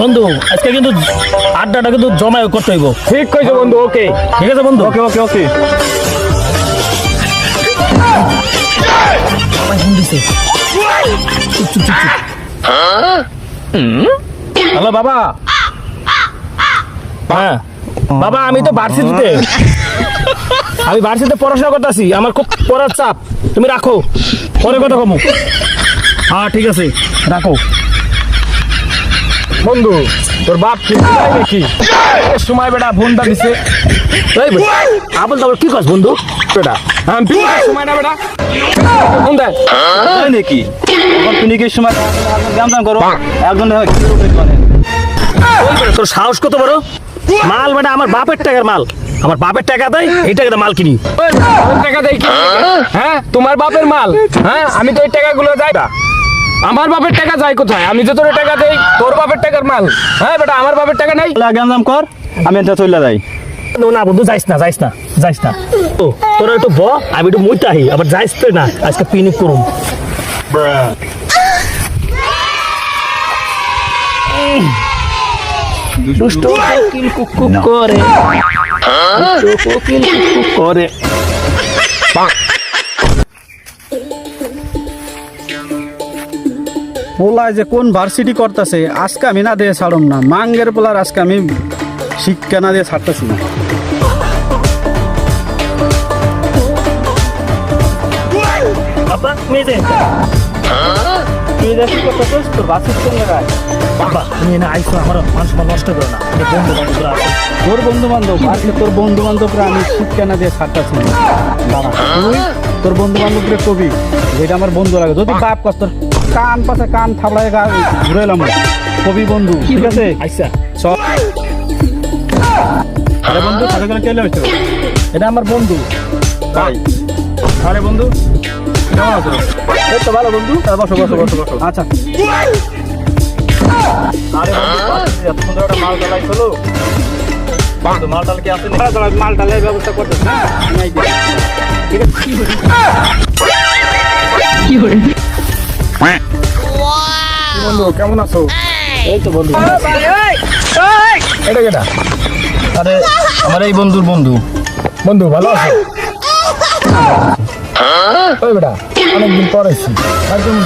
বন্ধু আজকে কিন্তু আড্ডাটা কিন্তু জমায় করতে হইব। ঠিক কইছো বন্ধু। ওকে ঠিক আছে বন্ধু। ওকে ওকে ওকে হ্যালো বাবা। হ্যাঁ বাবা, আমি তো ভার্সিটিতে পড়াশোনা করতেছি, আমার খুব পড়ার চাপ। তুমি রাখো, পরে কথা কমু। হ্যাঁ ঠিক আছে, রাখো। বন্ধু তোর বাপ কি নাকি সময় বেটা ফোনটা দিছে আবল তাবল কি কাজ বন্ধু? বেটা হ্যাঁ সময় না বেটা ফোন দেয় নাকি তুমি কি সময় জানতাম করো একজন তোর সাহস কত বড়? মাল বেটা আমার বাপের টাকার মাল, আমার বাপের টাকা দেয়, এই টাকাতে মাল কিনি। টাকা দেয় কি? হ্যাঁ তোমার বাপের মাল। হ্যাঁ আমি তো এই টাকাগুলো যাই না, আমার বাপের টাকা যায় কোথায়? আমি যে তোর টাকা দেই তোর বাপের টাকার মাল। হ্যাঁ বেটা আমার বাপের টাকা নাই। জানতাম কর আমি এটা চলে যাই। না বন্ধু যাইস না, যাইস না, যাইস না। ও তোরা একটু ব, আমি একটু মুইতাহি, আবার যাইস তো না, আজকে পিকনিক করুম। দুষ্ট কোকিল কুককুক করে, দুষ্ট কোকিল কুককুক করে। পোলায় যে কোন ভার্সিটি করতেছে আজকে আমি না দিয়ে ছাড়ুম না। মাঙ্গের পোলার আজকে আমি শিক্ষা না দিয়ে ছাড়তেছি না। বাবা মেয়ে তোর বাসের সঙ্গে রাখ। বাবা তুমি না আইসো, আমার মানুষ নষ্ট করো না। বন্ধু বান্ধবরা আছে, তোর বন্ধু বান্ধব আজকে তোর বন্ধু বান্ধবরা আমি শিক্ষা না দিয়ে ছাড়তেছি না। দাঁড়া, তুই তোর বন্ধু বান্ধবরে কবি যেটা আমার বন্ধু লাগে, যদি বাপ কর তোর কান পাশে কান থাবড়ায় ঘুরে এলাম কবি বন্ধু। ঠিক আছে আইসা সব। আরে বন্ধু সাথে করে চলে আসছো। এটা আমার বন্ধু। তাই আরে বন্ধু কেমন আছো? এই তো ভালো বন্ধু। বসো বসো বসো বসো। আচ্ছা আরে বন্ধু এত সুন্দর একটা মাল ডালাই চলো। বন্ধু মাল ডাল কি আছে? মাল ডালের ব্যবস্থা করতেছ না? ঠিক আছে বন্ধু কেমন আছো? এই তো বন্ধু। এটা কেটা? আরে আমার এই বন্ধুর বন্ধু। বন্ধু ভালো আছো? ওই বেটা অনেকদিন পর এসছি। আর কেমন?